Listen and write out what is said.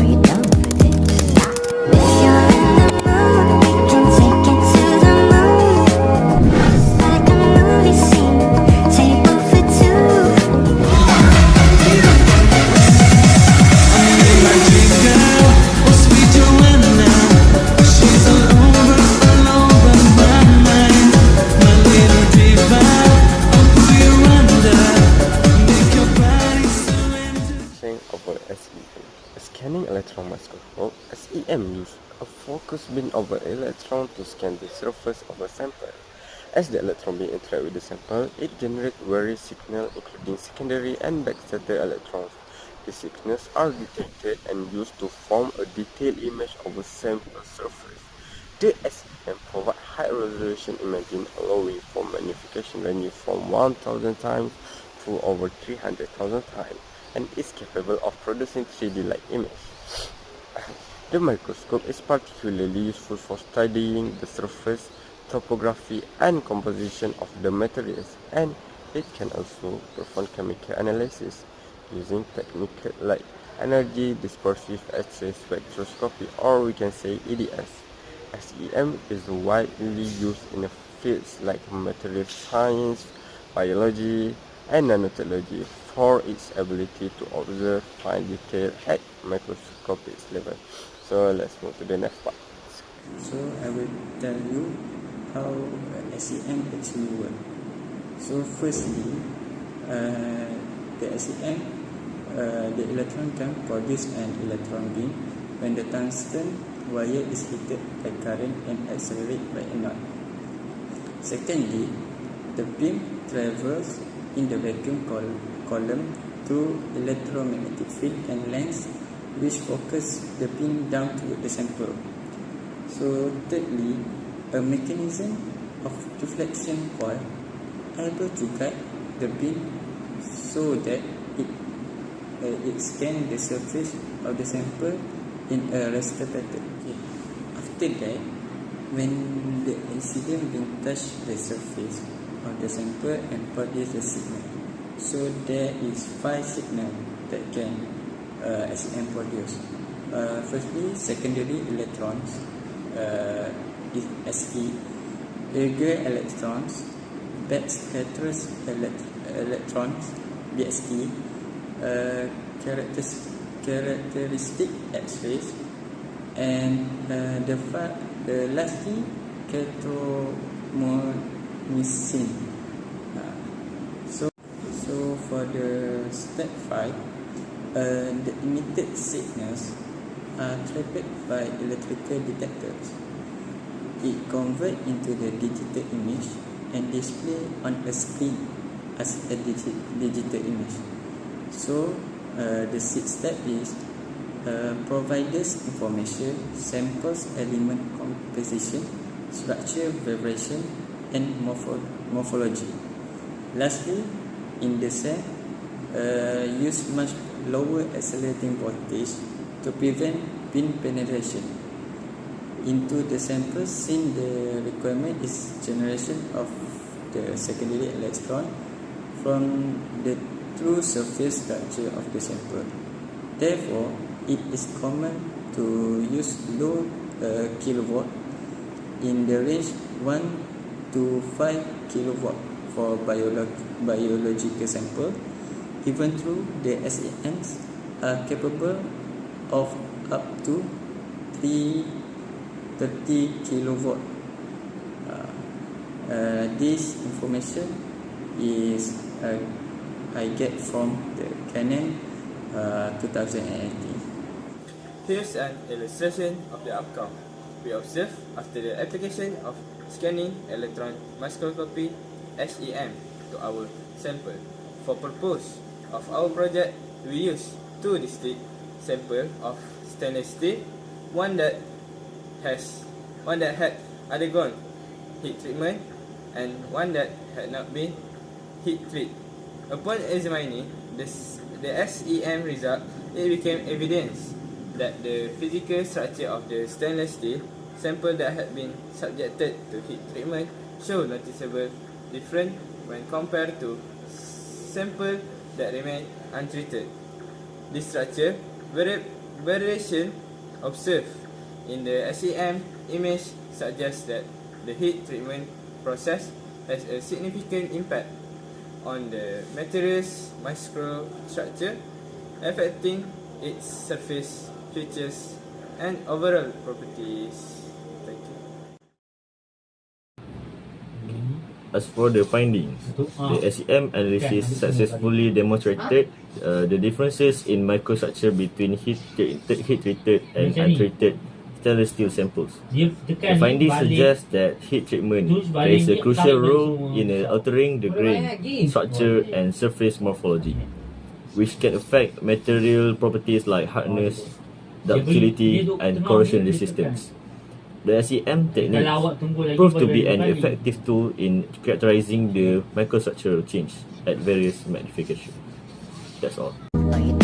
Are you down for this? If you're in the mood, we can take it to the moon. Just like a movie scene, table for two. Over SEM. A scanning electron microscope, SEM uses a focus beam of an electron to scan the surface of a sample. As the electron beam interacts with the sample, it generates various signals including secondary and backscatter electrons. These signals are detected and used to form a detailed image of a sample surface. The SEM provides high-resolution imaging, allowing for magnification ranging from 1,000 times to over 300,000 times, and is capable of producing 3D-like image. The microscope is particularly useful for studying the surface, topography, and composition of the materials, and it can also perform chemical analysis using techniques like energy dispersive X-ray spectroscopy, or we can say EDS. SEM is widely used in fields like materials science, biology, and nanotechnology for its ability to observe fine detail at microscopic level. So let's move to the next part. So I will tell you how SEM actually works. So firstly, the SEM, the electron can produce an electron beam when the tungsten wire is heated by current and accelerated by a knot. Secondly, the beam travels in the vacuum column through electromagnetic field and lens, which focus the beam down to the sample. So thirdly, a mechanism of deflection coil able to guide the beam so that it scans the surface of the sample in a raster pattern. Okay. After that, when the incident beam touch the surface of the sample and produce a signal. So there is 5 signals that can SEM produce. Firstly, secondary electrons, is SE, ergo electrons, backscatter electrons, BSE, characteristic X-rays, and lastly, missing. So for the step 5, the emitted signals are trapped by electrical detectors. It converts into the digital image and display on a screen as a digital image. So the 6th step is provides information, samples, element composition, structure, vibration, and morphology. Lastly, in the set, use much lower accelerating voltage to prevent beam penetration into the sample, since the requirement is generation of the secondary electron from the true surface structure of the sample. Therefore, it is common to use low kilowatt in the range 1 to 5 kilowatt for biological sample, even though the SEMs are capable of up to 30 kilowatt. This information is I get from the Canon 2018. Here's an illustration of the outcome we observed after the application of scanning electron microscopy SEM to our sample. For purpose of our project, we used 2 distinct samples of stainless steel, one that had undergone heat treatment and one that had not been heat treated. Upon examining the SEM result, it became evident that the physical structure of the stainless steel sample that had been subjected to heat treatment showed noticeable difference when compared to sample that remained untreated. This structure variation observed in the SEM image suggests that the heat treatment process has a significant impact on the material's microstructure, affecting its surface features and overall properties. Thank you. As for the findings, the SEM analysis successfully demonstrated the differences in microstructure between heat-treated and untreated stainless steel samples. The findings suggest that heat treatment plays a crucial role in altering the grain, structure and surface morphology, which can affect material properties like hardness, ductility and corrosion resistance. The SEM technique proved to be an effective tool in characterizing the microstructural change at various magnification. That's all. Are you